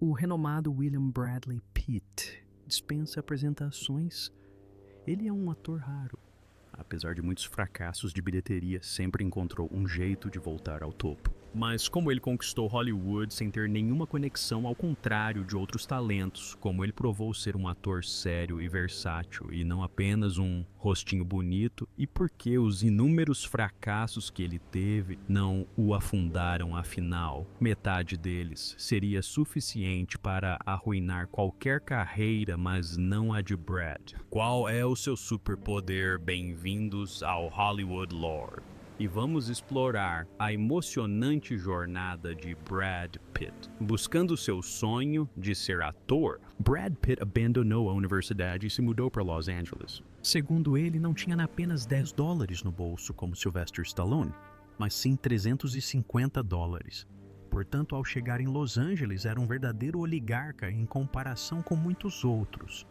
O renomado William Bradley Pitt dispensa apresentações. Ele é um ator raro. Apesar de muitos fracassos de bilheteria, sempre encontrou um jeito de voltar ao topo. Mas como ele conquistou Hollywood sem ter nenhuma conexão, ao contrário de outros talentos, como ele provou ser um ator sério e versátil e não apenas um rostinho bonito, e porque os inúmeros fracassos que ele teve não o afundaram, afinal, metade deles seria suficiente para arruinar qualquer carreira, mas não a de Brad. Qual é o seu superpoder? Bem-vindos ao Hollywood Lore. E vamos explorar a emocionante jornada de Brad Pitt. Buscando seu sonho de ser ator, Brad Pitt abandonou a universidade e se mudou para Los Angeles. Segundo ele, não tinha apenas $10 no bolso como Sylvester Stallone, mas sim $350. Portanto, ao chegar em Los Angeles, era um verdadeiro oligarca em comparação com muitos outros.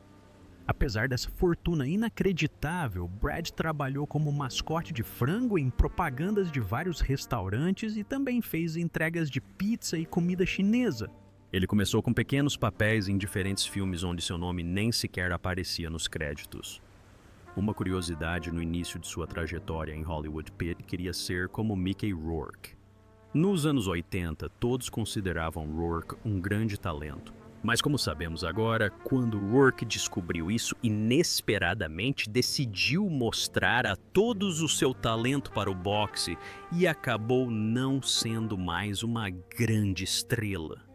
Apesar dessa fortuna inacreditável, Brad trabalhou como mascote de frango em propagandas de vários restaurantes e também fez entregas de pizza e comida chinesa. Ele começou com pequenos papéis em diferentes filmes onde seu nome nem sequer aparecia nos créditos. Uma curiosidade no início de sua trajetória em Hollywood, Pitt queria ser como Mickey Rourke. Nos anos 80, todos consideravam Rourke um grande talento. Mas como sabemos agora, quando Rourke descobriu isso, inesperadamente decidiu mostrar a todos o seu talento para o boxe e acabou não sendo mais uma grande estrela.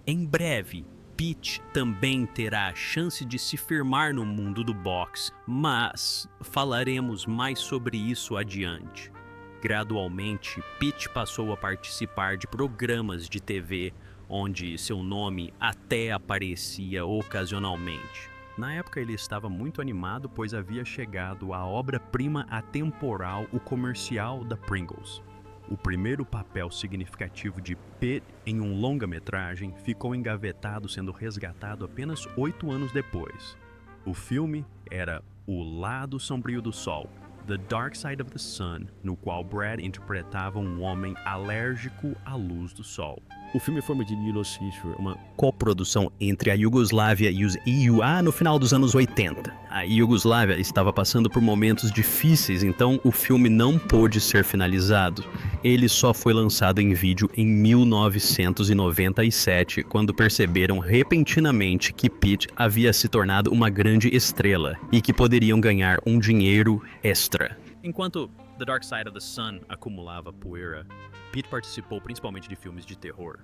Em breve, Pitt também terá a chance de se firmar no mundo do boxe, mas falaremos mais sobre isso adiante. Gradualmente, Pitt passou a participar de programas de TV, onde seu nome até aparecia ocasionalmente. Na época ele estava muito animado, pois havia chegado a obra-prima atemporal, o comercial da Pringles. O primeiro papel significativo de Pitt em um longa-metragem ficou engavetado, sendo resgatado apenas 8 anos depois. O filme era O Lado Sombrio do Sol, The Dark Side of the Sun, no qual Brad interpretava um homem alérgico à luz do sol. O filme foi de Milos Fischer, uma coprodução entre a Iugoslávia e os EUA no final dos anos 80. A Iugoslávia estava passando por momentos difíceis, então o filme não pôde ser finalizado. Ele só foi lançado em vídeo em 1997, quando perceberam repentinamente que Pitt havia se tornado uma grande estrela e que poderiam ganhar um dinheiro extra. Enquanto The Dark Side of the Sun acumulava poeira, Pitt participou principalmente de filmes de terror.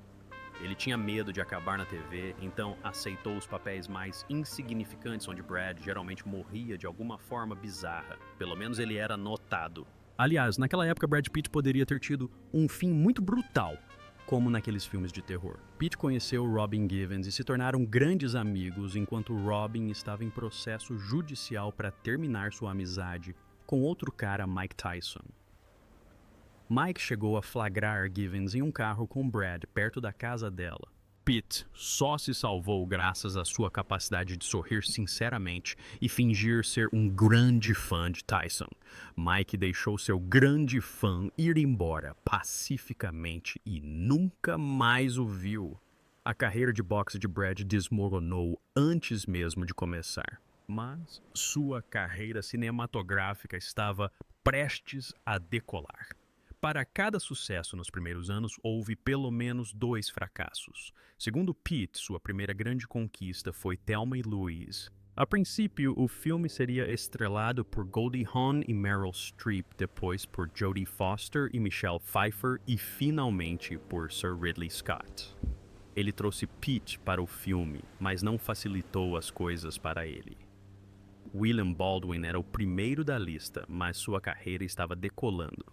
Ele tinha medo de acabar na TV, então aceitou os papéis mais insignificantes, onde Brad geralmente morria de alguma forma bizarra. Pelo menos ele era notado. Aliás, naquela época Brad Pitt poderia ter tido um fim muito brutal, como naqueles filmes de terror. Pitt conheceu Robin Givens e se tornaram grandes amigos, enquanto Robin estava em processo judicial para terminar sua amizade com outro cara, Mike Tyson. Mike chegou a flagrar Givens em um carro com Brad perto da casa dela. Pitt só se salvou graças à sua capacidade de sorrir sinceramente e fingir ser um grande fã de Tyson. Mike deixou seu grande fã ir embora pacificamente e nunca mais o viu. A carreira de boxe de Brad desmoronou antes mesmo de começar, mas sua carreira cinematográfica estava prestes a decolar. Para cada sucesso nos primeiros anos, houve pelo menos 2 fracassos. Segundo Pitt, sua primeira grande conquista foi Thelma e Louise. A princípio, o filme seria estrelado por Goldie Hawn e Meryl Streep, depois por Jodie Foster e Michelle Pfeiffer e finalmente por Sir Ridley Scott. Ele trouxe Pitt para o filme, mas não facilitou as coisas para ele. William Baldwin era o primeiro da lista, mas sua carreira estava decolando.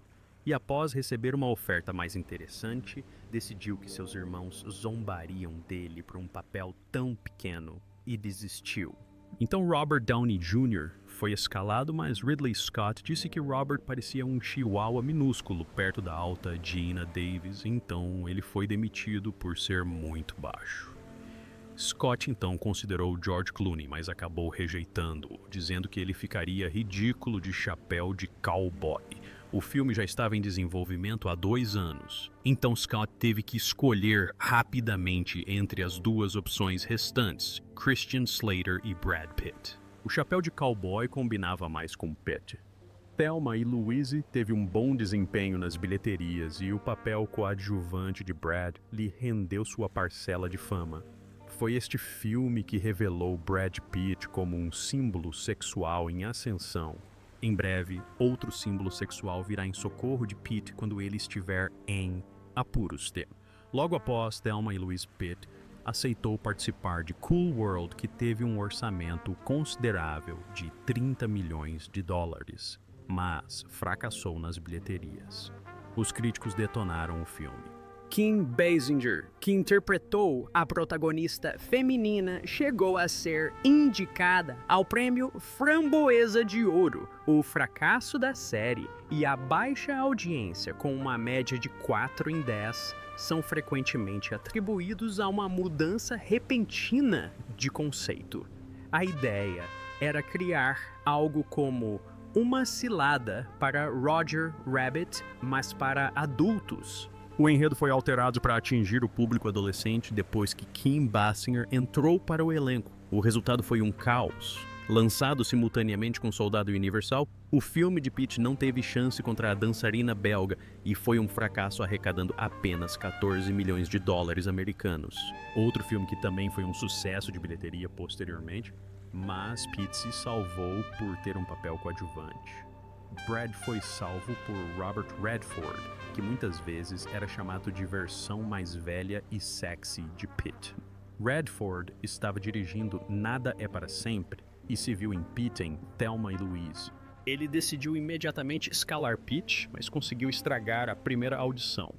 E após receber uma oferta mais interessante, decidiu que seus irmãos zombariam dele por um papel tão pequeno e desistiu. Então Robert Downey Jr. foi escalado, mas Ridley Scott disse que Robert parecia um chihuahua minúsculo perto da alta Geena Davis, então ele foi demitido por ser muito baixo. Scott então considerou George Clooney, mas acabou rejeitando-o, dizendo que ele ficaria ridículo de chapéu de cowboy, O filme já estava em desenvolvimento há 2 anos, então Scott teve que escolher rapidamente entre as duas opções restantes, Christian Slater e Brad Pitt. O chapéu de cowboy combinava mais com Pitt. Thelma e Louise teve um bom desempenho nas bilheterias e o papel coadjuvante de Brad lhe rendeu sua parcela de fama. Foi este filme que revelou Brad Pitt como um símbolo sexual em ascensão. Em breve, outro símbolo sexual virá em socorro de Pitt quando ele estiver em apuros. Logo após, Thelma e Louise Pitt aceitou participar de Cool World, que teve um orçamento considerável de 30 milhões de dólares, mas fracassou nas bilheterias. Os críticos detonaram o filme. Kim Basinger, que interpretou a protagonista feminina, chegou a ser indicada ao prêmio Framboesa de Ouro. O fracasso da série e a baixa audiência, com uma média de 4 em 10, são frequentemente atribuídos a uma mudança repentina de conceito. A ideia era criar algo como uma cilada para Roger Rabbit, mas para adultos. O enredo foi alterado para atingir o público adolescente depois que Kim Basinger entrou para o elenco. O resultado foi um caos. Lançado simultaneamente com Soldado Universal, o filme de Pitt não teve chance contra a dançarina belga e foi um fracasso, arrecadando apenas 14 milhões de dólares americanos. Outro filme que também foi um sucesso de bilheteria posteriormente, mas Pitt se salvou por ter um papel coadjuvante. Brad foi salvo por Robert Redford, que muitas vezes era chamado de versão mais velha e sexy de Pitt. Redford estava dirigindo Nada é para Sempre e se viu em Pitt em Thelma e Louise. Ele decidiu imediatamente escalar Pitt, mas conseguiu estragar a primeira audição.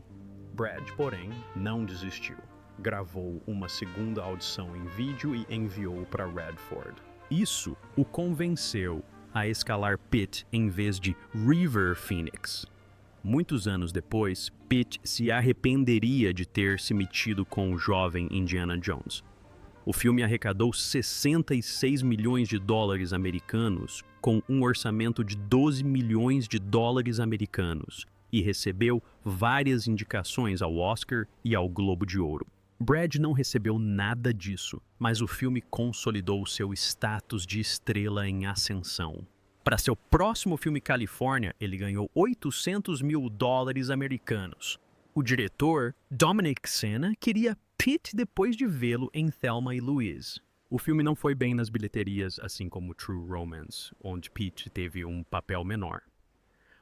Brad, porém, não desistiu. Gravou uma segunda audição em vídeo e enviou para Redford. Isso o convenceu a escalar Pitt em vez de River Phoenix. Muitos anos depois, Pitt se arrependeria de ter se metido com o jovem Indiana Jones. O filme arrecadou 66 milhões de dólares americanos com um orçamento de 12 milhões de dólares americanos e recebeu várias indicações ao Oscar e ao Globo de Ouro. Brad não recebeu nada disso, mas o filme consolidou seu status de estrela em ascensão. Para seu próximo filme Califórnia, ele ganhou 800 mil dólares americanos. O diretor, Dominic Sena, queria Pitt depois de vê-lo em Thelma e Louise. O filme não foi bem nas bilheterias, assim como True Romance, onde Pitt teve um papel menor.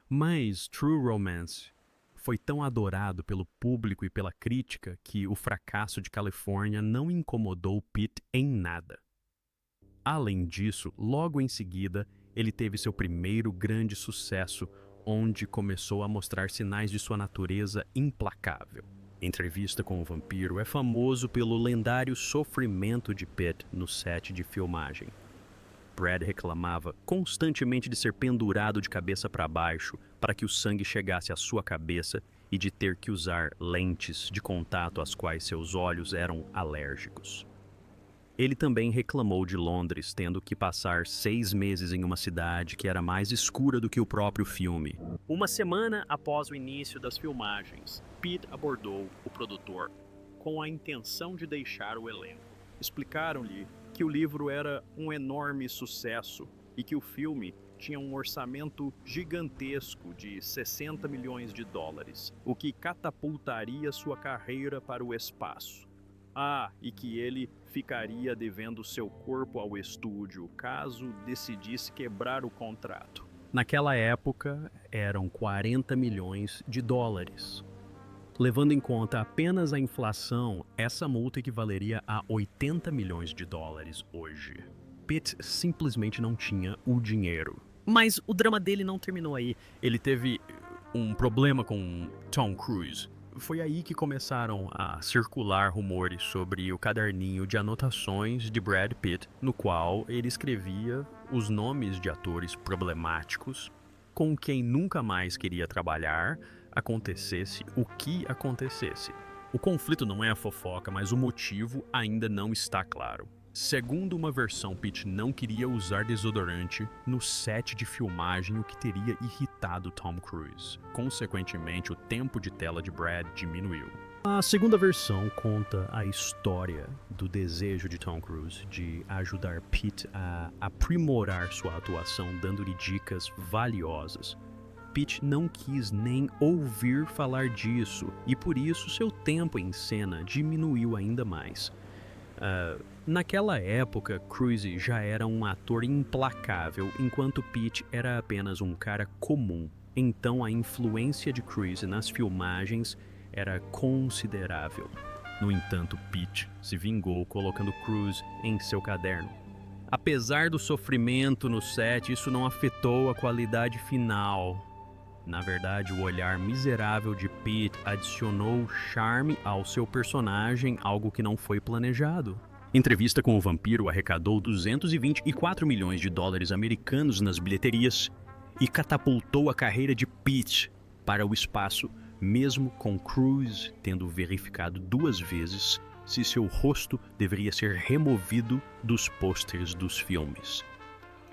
Mas True Romance foi tão adorado pelo público e pela crítica que o fracasso de Califórnia não incomodou Pitt em nada. Além disso, logo em seguida, ele teve seu primeiro grande sucesso, onde começou a mostrar sinais de sua natureza implacável. Entrevista com o Vampiro é famoso pelo lendário sofrimento de Pitt no set de filmagem. Brad reclamava constantemente de ser pendurado de cabeça para baixo para que o sangue chegasse à sua cabeça e de ter que usar lentes de contato às quais seus olhos eram alérgicos. Ele também reclamou de Londres tendo que passar 6 meses em uma cidade que era mais escura do que o próprio filme. Uma semana após o início das filmagens, Pitt abordou o produtor com a intenção de deixar o elenco. Explicaram-lhe que o livro era um enorme sucesso e que o filme tinha um orçamento gigantesco de 60 milhões de dólares, o que catapultaria sua carreira para o espaço. E que ele ficaria devendo seu corpo ao estúdio caso decidisse quebrar o contrato. Naquela época, eram 40 milhões de dólares. Levando em conta apenas a inflação, essa multa equivaleria a 80 milhões de dólares hoje. Pitt simplesmente não tinha o dinheiro. Mas o drama dele não terminou aí. Ele teve um problema com Tom Cruise. Foi aí que começaram a circular rumores sobre o caderninho de anotações de Brad Pitt, no qual ele escrevia os nomes de atores problemáticos com quem nunca mais queria trabalhar, acontecesse o que acontecesse. O conflito não é a fofoca, mas o motivo ainda não está claro. Segundo uma versão, Pitt não queria usar desodorante no set de filmagem, o que teria irritado Tom Cruise. Consequentemente, o tempo de tela de Brad diminuiu. A segunda versão conta a história do desejo de Tom Cruise de ajudar Pitt a aprimorar sua atuação, dando-lhe dicas valiosas. Pitt não quis nem ouvir falar disso, e por isso seu tempo em cena diminuiu ainda mais. Naquela época, Cruise já era um ator implacável, enquanto Pitt era apenas um cara comum. Então a influência de Cruise nas filmagens era considerável. No entanto, Pitt se vingou colocando Cruise em seu caderno. Apesar do sofrimento no set, isso não afetou a qualidade final. Na verdade, o olhar miserável de Pitt adicionou charme ao seu personagem, algo que não foi planejado. Entrevista com o Vampiro arrecadou 224 milhões de dólares americanos nas bilheterias e catapultou a carreira de Pitt para o espaço, mesmo com Cruise tendo verificado 2 vezes se seu rosto deveria ser removido dos pôsteres dos filmes.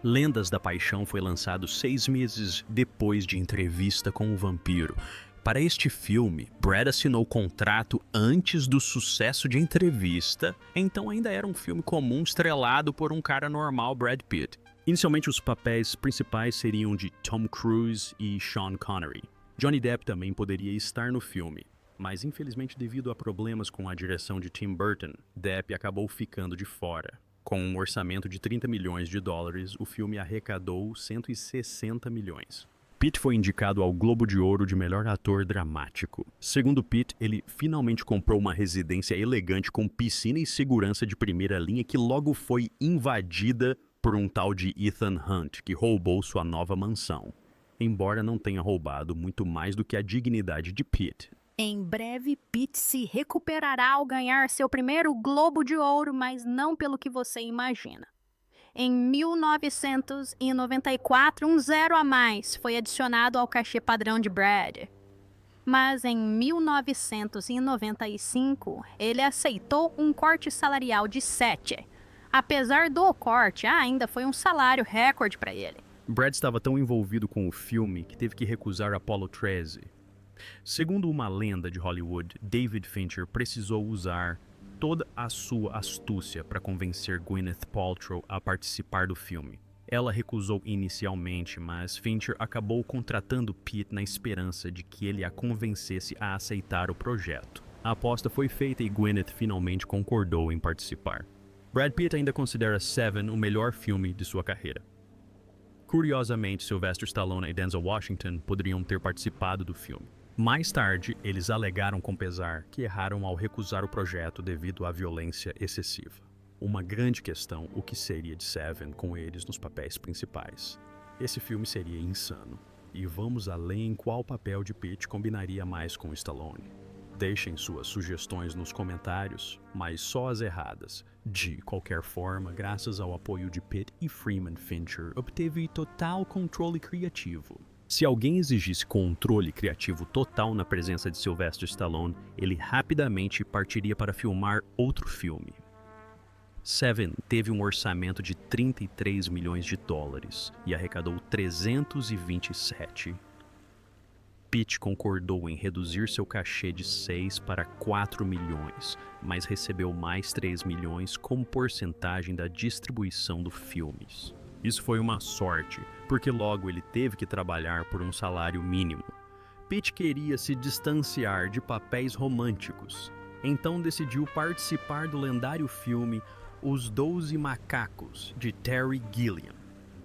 Lendas da Paixão foi lançado 6 meses depois de Entrevista com o Vampiro. Para este filme, Brad assinou contrato antes do sucesso de Entrevista, então ainda era um filme comum estrelado por um cara normal, Brad Pitt. Inicialmente, os papéis principais seriam de Tom Cruise e Sean Connery. Johnny Depp também poderia estar no filme, mas infelizmente devido a problemas com a direção de Tim Burton, Depp acabou ficando de fora. Com um orçamento de 30 milhões de dólares, o filme arrecadou 160 milhões. Pitt foi indicado ao Globo de Ouro de melhor ator dramático. Segundo Pitt, ele finalmente comprou uma residência elegante com piscina e segurança de primeira linha que logo foi invadida por um tal de Ethan Hunt, que roubou sua nova mansão. Embora não tenha roubado muito mais do que a dignidade de Pitt. Em breve, Pitt se recuperará ao ganhar seu primeiro Globo de Ouro, mas não pelo que você imagina. Em 1994, um 0 a mais foi adicionado ao cachê padrão de Brad. Mas em 1995, ele aceitou um corte salarial de 7. Apesar do corte, ainda foi um salário recorde para ele. Brad estava tão envolvido com o filme que teve que recusar Apollo 13. Segundo uma lenda de Hollywood, David Fincher precisou usar toda a sua astúcia para convencer Gwyneth Paltrow a participar do filme. Ela recusou inicialmente, mas Fincher acabou contratando Pitt na esperança de que ele a convencesse a aceitar o projeto. A aposta foi feita e Gwyneth finalmente concordou em participar. Brad Pitt ainda considera Seven o melhor filme de sua carreira. Curiosamente, Sylvester Stallone e Denzel Washington poderiam ter participado do filme. Mais tarde, eles alegaram com pesar que erraram ao recusar o projeto devido à violência excessiva. Uma grande questão, o que seria de Seven com eles nos papéis principais. Esse filme seria insano. E vamos além em qual papel de Pitt combinaria mais com Stallone. Deixem suas sugestões nos comentários, mas só as erradas. De qualquer forma, graças ao apoio de Pitt e Freeman, Fincher obteve total controle criativo. Se alguém exigisse controle criativo total na presença de Sylvester Stallone, ele rapidamente partiria para filmar outro filme. Seven teve um orçamento de 33 milhões de dólares e arrecadou 327. Pitt concordou em reduzir seu cachê de 6 para 4 milhões, mas recebeu mais 3 milhões como porcentagem da distribuição dos filmes. Isso foi uma sorte, porque logo ele teve que trabalhar por um salário mínimo. Pitt queria se distanciar de papéis românticos, então decidiu participar do lendário filme Os 12 Macacos, de Terry Gilliam.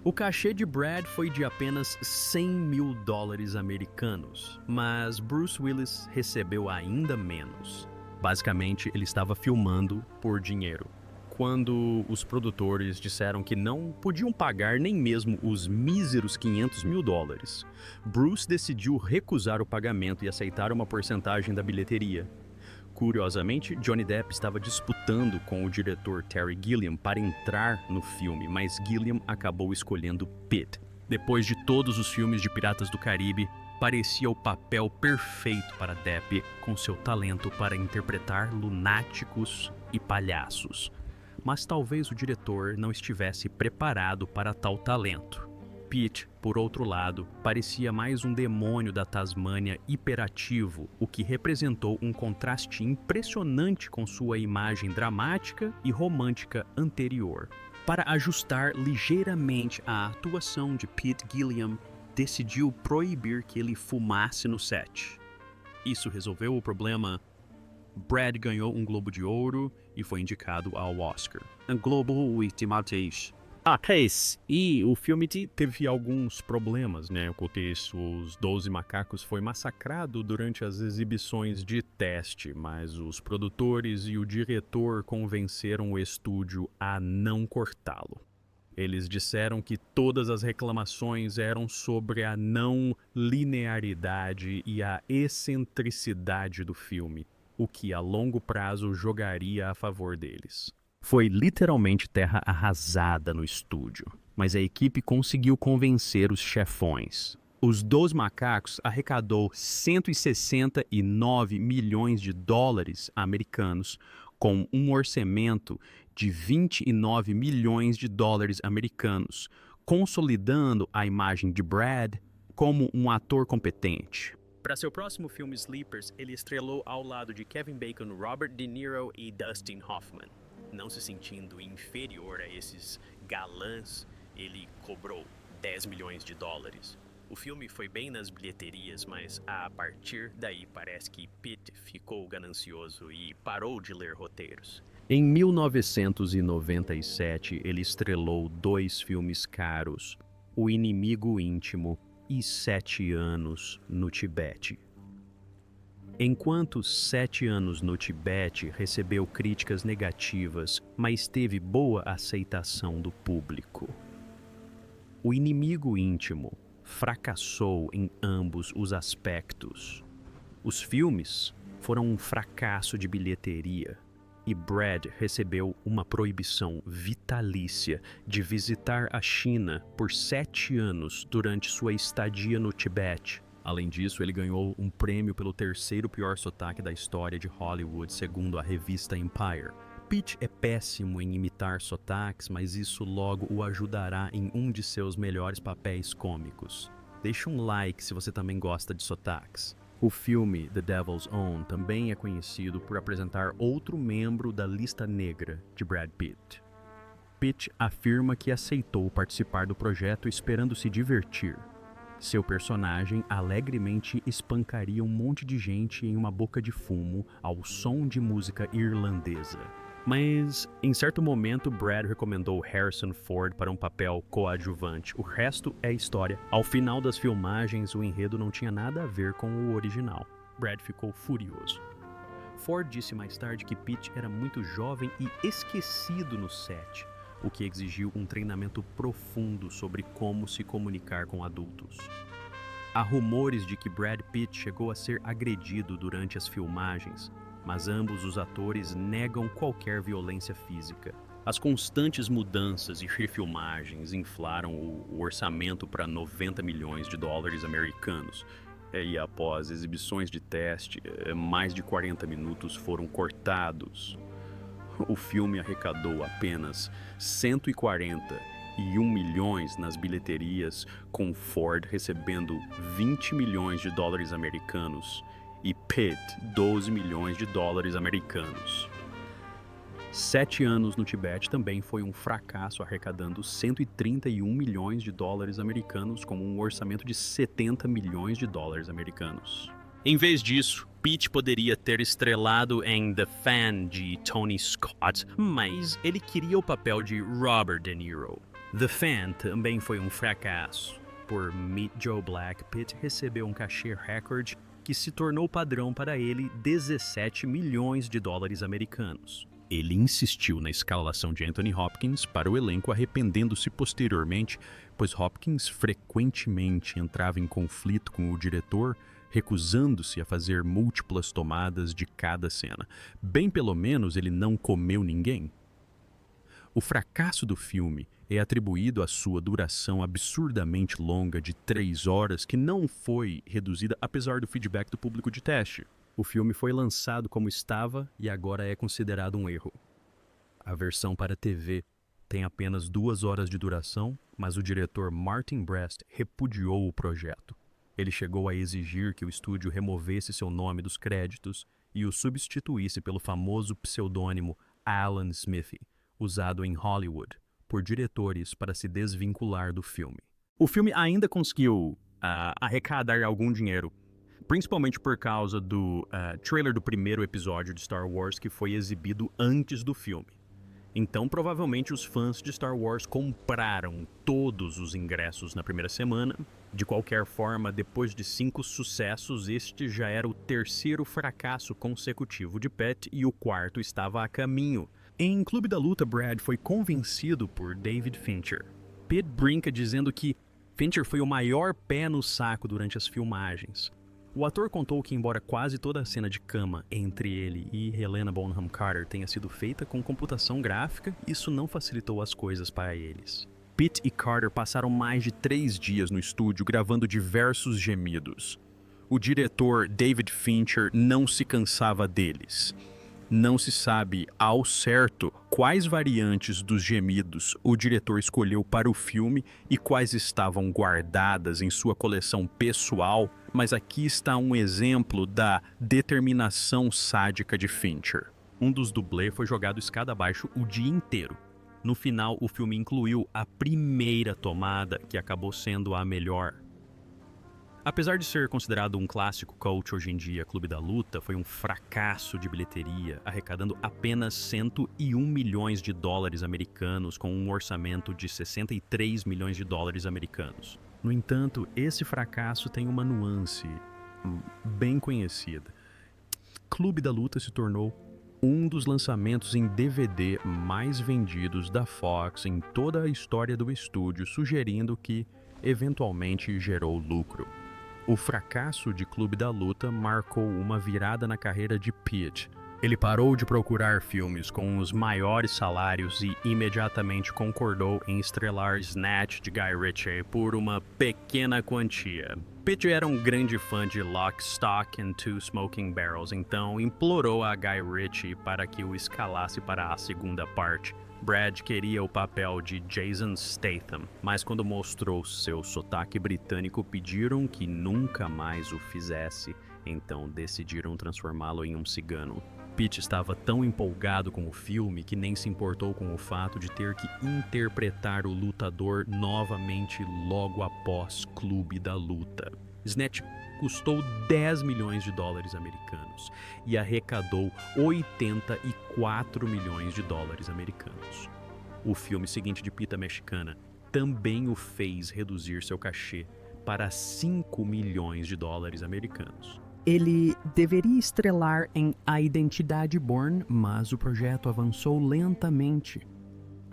O cachê de Brad foi de apenas 100 mil dólares americanos, mas Bruce Willis recebeu ainda menos. Basicamente, ele estava filmando por dinheiro. Quando os produtores disseram que não podiam pagar nem mesmo os míseros 500 mil dólares, Bruce decidiu recusar o pagamento e aceitar uma porcentagem da bilheteria. Curiosamente, Johnny Depp estava disputando com o diretor Terry Gilliam para entrar no filme, mas Gilliam acabou escolhendo Pitt. Depois de todos os filmes de Piratas do Caribe, parecia o papel perfeito para Depp com seu talento para interpretar lunáticos e palhaços. mas talvez o diretor não estivesse preparado para tal talento. Pete, por outro lado, parecia mais um demônio da Tasmânia hiperativo, o que representou um contraste impressionante com sua imagem dramática e romântica anterior. Para ajustar ligeiramente a atuação de Pete Gilliam, decidiu proibir que ele fumasse no set. Isso resolveu o problema. Brad ganhou um Globo de Ouro e foi indicado ao Oscar. Globo e Timothy. E o filme teve alguns problemas, né? O contexto, os 12 macacos foi massacrado durante as exibições de teste, mas os produtores e o diretor convenceram o estúdio a não cortá-lo. Eles disseram que todas as reclamações eram sobre a não linearidade e a excentricidade do filme, o que a longo prazo jogaria a favor deles. Foi literalmente terra arrasada no estúdio, mas a equipe conseguiu convencer os chefões. Os 12 macacos arrecadou 169 milhões de dólares americanos, com um orçamento de 29 milhões de dólares americanos, consolidando a imagem de Brad como um ator competente. Para seu próximo filme Sleepers, ele estrelou ao lado de Kevin Bacon, Robert De Niro e Dustin Hoffman. Não se sentindo inferior a esses galãs, ele cobrou 10 milhões de dólares. O filme foi bem nas bilheterias, mas a partir daí parece que Pete ficou ganancioso e parou de ler roteiros. Em 1997, ele estrelou 2 filmes caros, O Inimigo Íntimo e 7 Anos no Tibete. Enquanto 7 Anos no Tibete recebeu críticas negativas, mas teve boa aceitação do público. O Inimigo Íntimo fracassou em ambos os aspectos. Os filmes foram um fracasso de bilheteria e Brad recebeu uma proibição vitalícia de visitar a China por 7 anos durante sua estadia no Tibete. Além disso, ele ganhou um prêmio pelo 3º pior sotaque da história de Hollywood, segundo a revista Empire. Pete é péssimo em imitar sotaques, mas isso logo o ajudará em um de seus melhores papéis cômicos. Deixe um like se você também gosta de sotaques. O filme The Devil's Own também é conhecido por apresentar outro membro da lista negra de Brad Pitt. Pitt afirma que aceitou participar do projeto esperando se divertir. Seu personagem alegremente espancaria um monte de gente em uma boca de fumo ao som de música irlandesa. Mas, em certo momento, Brad recomendou Harrison Ford para um papel coadjuvante. O resto é história. Ao final das filmagens, o enredo não tinha nada a ver com o original. Brad ficou furioso. Ford disse mais tarde que Pitt era muito jovem e esquecido no set, o que exigiu um treinamento profundo sobre como se comunicar com adultos. Há rumores de que Brad Pitt chegou a ser agredido durante as filmagens, mas ambos os atores negam qualquer violência física. As constantes mudanças e refilmagens inflaram o orçamento para 90 milhões de dólares americanos. E após exibições de teste, mais de 40 minutos foram cortados. O filme arrecadou apenas 141 milhões nas bilheterias, com Ford recebendo 20 milhões de dólares americanos e Pitt 12 milhões de dólares americanos. 7 Anos no Tibete também foi um fracasso, arrecadando 131 milhões de dólares americanos, com um orçamento de 70 milhões de dólares americanos. Em vez disso, Pitt poderia ter estrelado em The Fan de Tony Scott, mas ele queria o papel de Robert De Niro. The Fan também foi um fracasso. Por Meet Joe Black, Pitt recebeu um cachê recorde que se tornou padrão para ele, 17 milhões de dólares americanos. Ele insistiu na escalação de Anthony Hopkins para o elenco, arrependendo-se posteriormente, pois Hopkins frequentemente entrava em conflito com o diretor, recusando-se a fazer múltiplas tomadas de cada cena. Bem pelo menos ele não comeu ninguém. O fracasso do filme é atribuído à sua duração absurdamente longa de 3 horas, que não foi reduzida apesar do feedback do público de teste. O filme foi lançado como estava e agora é considerado um erro. A versão para TV tem apenas 2 horas de duração, mas o diretor Martin Brest repudiou o projeto. Ele chegou a exigir que o estúdio removesse seu nome dos créditos e o substituísse pelo famoso pseudônimo Alan Smithee, usado em Hollywood por diretores para se desvincular do filme. O filme ainda conseguiu arrecadar algum dinheiro, principalmente por causa do trailer do primeiro episódio de Star Wars que foi exibido antes do filme. Então, provavelmente, os fãs de Star Wars compraram todos os ingressos na primeira semana. De qualquer forma, depois de 5 sucessos, este já era o 3º fracasso consecutivo de Pitt e o 4º estava a caminho. Em Clube da Luta, Brad foi convencido por David Fincher. Pitt brinca dizendo que Fincher foi o maior pé no saco durante as filmagens. O ator contou que, embora quase toda a cena de cama entre ele e Helena Bonham Carter tenha sido feita com computação gráfica, isso não facilitou as coisas para eles. Pitt e Carter passaram mais de 3 dias no estúdio gravando diversos gemidos. O diretor David Fincher não se cansava deles. Não se sabe ao certo quais variantes dos gemidos o diretor escolheu para o filme e quais estavam guardadas em sua coleção pessoal, mas aqui está um exemplo da determinação sádica de Fincher. Um dos dublês foi jogado escada abaixo o dia inteiro. No final, o filme incluiu a primeira tomada, que acabou sendo a melhor. Apesar de ser considerado um clássico cult hoje em dia, Clube da Luta foi um fracasso de bilheteria, arrecadando apenas 101 milhões de dólares americanos com um orçamento de 63 milhões de dólares americanos. No entanto, esse fracasso tem uma nuance bem conhecida. Clube da Luta se tornou um dos lançamentos em DVD mais vendidos da Fox em toda a história do estúdio, sugerindo que eventualmente gerou lucro. O fracasso de Clube da Luta marcou uma virada na carreira de Pitt. Ele parou de procurar filmes com os maiores salários e imediatamente concordou em estrelar Snatch de Guy Ritchie por uma pequena quantia. Pitt era um grande fã de Lock, Stock and Two Smoking Barrels, então implorou a Guy Ritchie para que o escalasse para a segunda parte. Brad queria o papel de Jason Statham, mas quando mostrou seu sotaque britânico, pediram que nunca mais o fizesse, então decidiram transformá-lo em um cigano. Pitt estava tão empolgado com o filme que nem se importou com o fato de ter que interpretar o lutador novamente logo após Clube da Luta. Snatch custou 10 milhões de dólares americanos e arrecadou 84 milhões de dólares americanos. O filme seguinte de Pita Mexicana também o fez reduzir seu cachê para 5 milhões de dólares americanos. Ele deveria estrelar em A Identidade Bourne, mas o projeto avançou lentamente.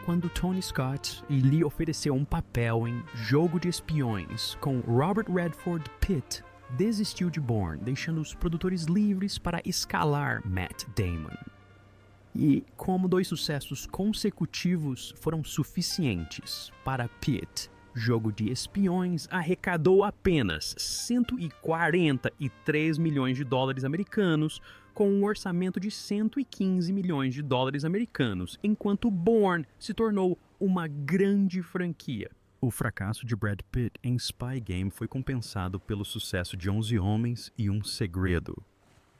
Quando Tony Scott lhe ofereceu um papel em Jogo de Espiões com Robert Redford, Pitt desistiu de Bourne, deixando os produtores livres para escalar Matt Damon. E como 2 sucessos consecutivos foram suficientes para Pitt, Jogo de Espiões arrecadou apenas 143 milhões de dólares americanos, com um orçamento de 115 milhões de dólares americanos, enquanto Bourne se tornou uma grande franquia. O fracasso de Brad Pitt em Spy Game foi compensado pelo sucesso de 11 Homens e um Segredo.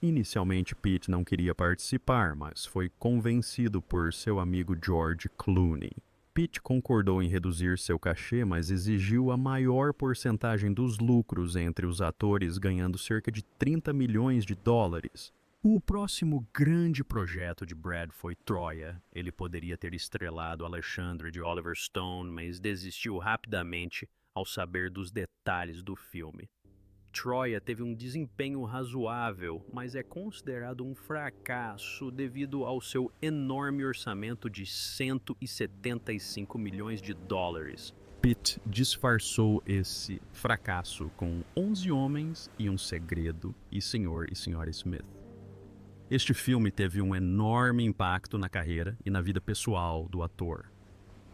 Inicialmente, Pitt não queria participar, mas foi convencido por seu amigo George Clooney. Pitt concordou em reduzir seu cachê, mas exigiu a maior porcentagem dos lucros entre os atores, ganhando cerca de 30 milhões de dólares. O próximo grande projeto de Brad foi Troia. Ele poderia ter estrelado Alexandre de Oliver Stone, mas desistiu rapidamente ao saber dos detalhes do filme. Troia teve um desempenho razoável, mas é considerado um fracasso devido ao seu enorme orçamento de 175 milhões de dólares. Pitt disfarçou esse fracasso com 11 Homens e um Segredo e Sr. e Sra. Smith. Este filme teve um enorme impacto na carreira e na vida pessoal do ator.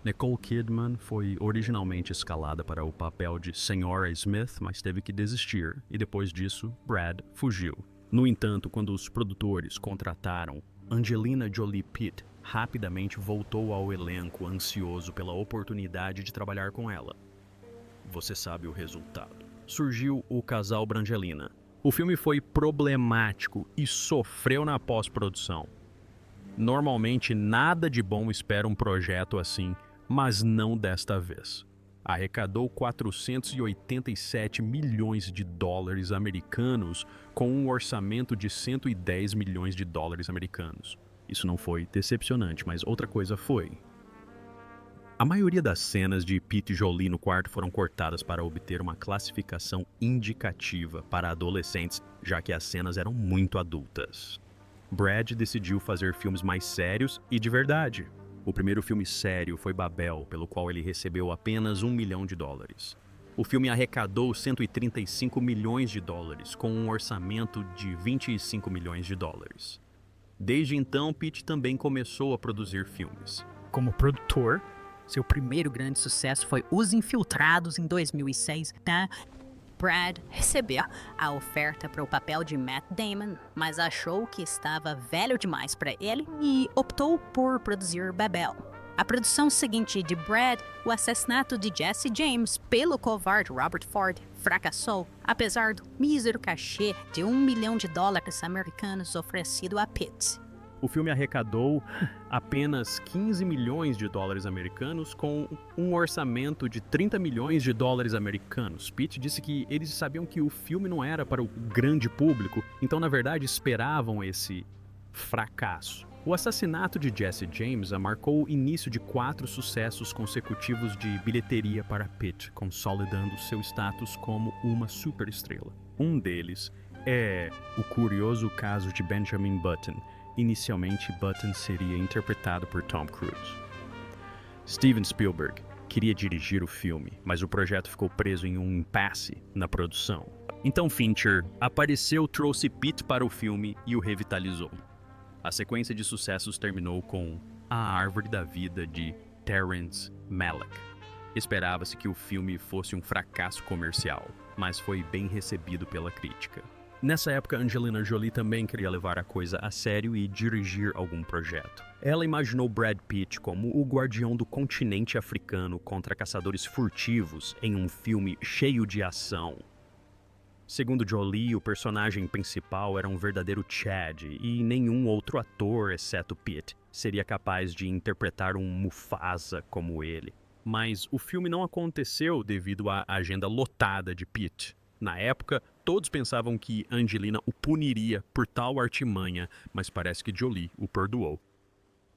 Nicole Kidman foi originalmente escalada para o papel de Sra. Smith, mas teve que desistir, e depois disso, Brad fugiu. No entanto, quando os produtores contrataram Angelina Jolie Pitt rapidamente voltou ao elenco ansioso pela oportunidade de trabalhar com ela. Você sabe o resultado. Surgiu o casal Brangelina. O filme foi problemático e sofreu na pós-produção. Normalmente nada de bom espera um projeto assim, mas não desta vez. Arrecadou 487 milhões de dólares americanos com um orçamento de 110 milhões de dólares americanos. Isso não foi decepcionante, mas outra coisa foi. A maioria das cenas de Pete e Jolie no quarto foram cortadas para obter uma classificação indicativa para adolescentes, já que as cenas eram muito adultas. Brad decidiu fazer filmes mais sérios e de verdade. O primeiro filme sério foi Babel, pelo qual ele recebeu apenas $1 milhão. O filme arrecadou 135 milhões de dólares, com um orçamento de 25 milhões de dólares. Desde então, Pete também começou a produzir filmes. Como produtor, seu primeiro grande sucesso foi Os Infiltrados, em 2006, tá? Brad recebeu a oferta para o papel de Matt Damon, mas achou que estava velho demais para ele e optou por produzir Babel. A produção seguinte de Brad, o assassinato de Jesse James pelo covarde Robert Ford, fracassou, apesar do mísero cachê de $1 milhão americanos oferecido a Pitt. O filme arrecadou apenas 15 milhões de dólares americanos com um orçamento de 30 milhões de dólares americanos. Pitt disse que eles sabiam que o filme não era para o grande público, então na verdade esperavam esse fracasso. O assassinato de Jesse James marcou o início de 4 sucessos consecutivos de bilheteria para Pitt, consolidando seu status como uma superestrela. Um deles é o curioso caso de Benjamin Button. Inicialmente, Button seria interpretado por Tom Cruise. Steven Spielberg queria dirigir o filme, mas o projeto ficou preso em um impasse na produção. Então Fincher apareceu, trouxe Pitt para o filme e o revitalizou. A sequência de sucessos terminou com A Árvore da Vida de Terrence Malick. Esperava-se que o filme fosse um fracasso comercial, mas foi bem recebido pela crítica. Nessa época, Angelina Jolie também queria levar a coisa a sério e dirigir algum projeto. Ela imaginou Brad Pitt como o guardião do continente africano contra caçadores furtivos em um filme cheio de ação. Segundo Jolie, o personagem principal era um verdadeiro Chad e nenhum outro ator, exceto Pitt, seria capaz de interpretar um Mufasa como ele. Mas o filme não aconteceu devido à agenda lotada de Pitt. Na época, todos pensavam que Angelina o puniria por tal artimanha, mas parece que Jolie o perdoou.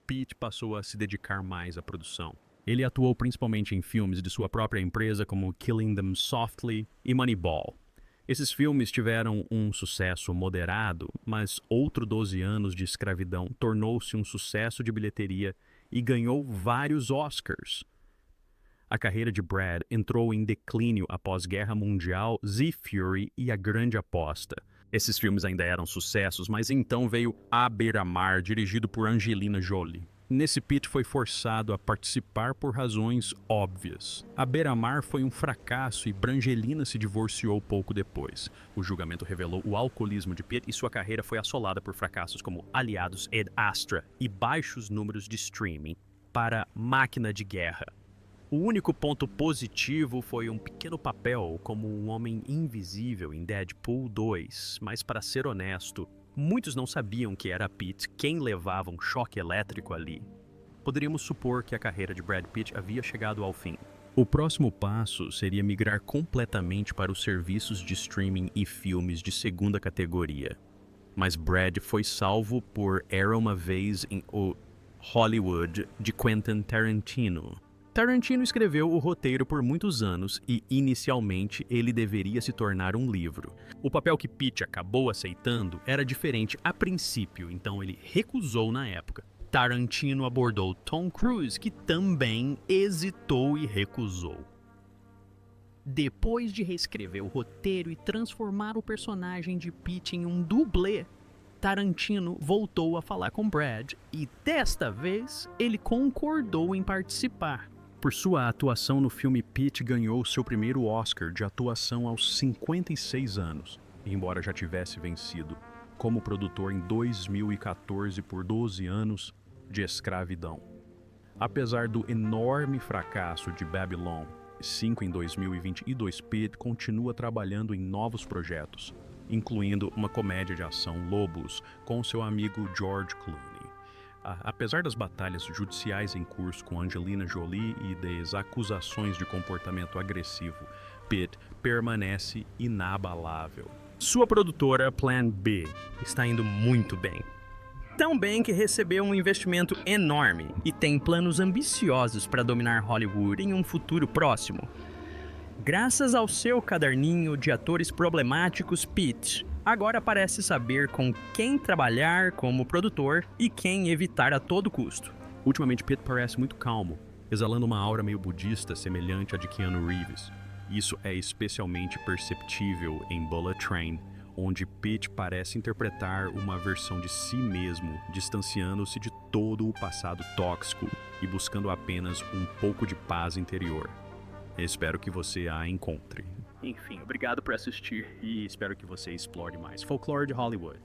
Pitt passou a se dedicar mais à produção. Ele atuou principalmente em filmes de sua própria empresa como Killing Them Softly e Moneyball. Esses filmes tiveram um sucesso moderado, mas outro 12 anos de escravidão tornou-se um sucesso de bilheteria e ganhou vários Oscars. A carreira de Brad entrou em declínio após Guerra Mundial, Z Fury e A Grande Aposta. Esses filmes ainda eram sucessos, mas então veio À Beira-Mar, dirigido por Angelina Jolie. Nesse Pitt foi forçado a participar por razões óbvias. À Beira-Mar foi um fracasso e Brangelina se divorciou pouco depois. O julgamento revelou o alcoolismo de Pitt e sua carreira foi assolada por fracassos como Aliados, Ad Astra e baixos números de streaming para Máquina de Guerra. O único ponto positivo foi um pequeno papel como um homem invisível em Deadpool 2, mas para ser honesto, muitos não sabiam que era Pitt quem levava um choque elétrico ali. Poderíamos supor que a carreira de Brad Pitt havia chegado ao fim. O próximo passo seria migrar completamente para os serviços de streaming e filmes de segunda categoria. Mas Brad foi salvo por Era uma Vez em Hollywood de Quentin Tarantino. Tarantino escreveu o roteiro por muitos anos e, inicialmente, ele deveria se tornar um livro. O papel que Pitt acabou aceitando era diferente a princípio, então ele recusou na época. Tarantino abordou Tom Cruise, que também hesitou e recusou. Depois de reescrever o roteiro e transformar o personagem de Pitt em um dublê, Tarantino voltou a falar com Brad e, desta vez, ele concordou em participar. Por sua atuação no filme, Pitt ganhou seu primeiro Oscar de atuação aos 56 anos, embora já tivesse vencido como produtor em 2014 por 12 anos. de escravidão. Apesar do enorme fracasso de Babylon 5 em 2022, Pitt continua trabalhando em novos projetos, incluindo uma comédia de ação Lobos com seu amigo George Clooney. Apesar das batalhas judiciais em curso com Angelina Jolie e das acusações de comportamento agressivo, Pitt permanece inabalável. Sua produtora Plan B está indo muito bem. Tão bem que recebeu um investimento enorme e tem planos ambiciosos para dominar Hollywood em um futuro próximo. Graças ao seu caderninho de atores problemáticos, Pitt agora parece saber com quem trabalhar como produtor e quem evitar a todo custo. Ultimamente, Pitt parece muito calmo, exalando uma aura meio budista semelhante à de Keanu Reeves. Isso é especialmente perceptível em Bullet Train, onde Pitt parece interpretar uma versão de si mesmo, distanciando-se de todo o passado tóxico e buscando apenas um pouco de paz interior. Espero que você a encontre. Enfim, obrigado por assistir E espero que você explore mais folclore de Hollywood.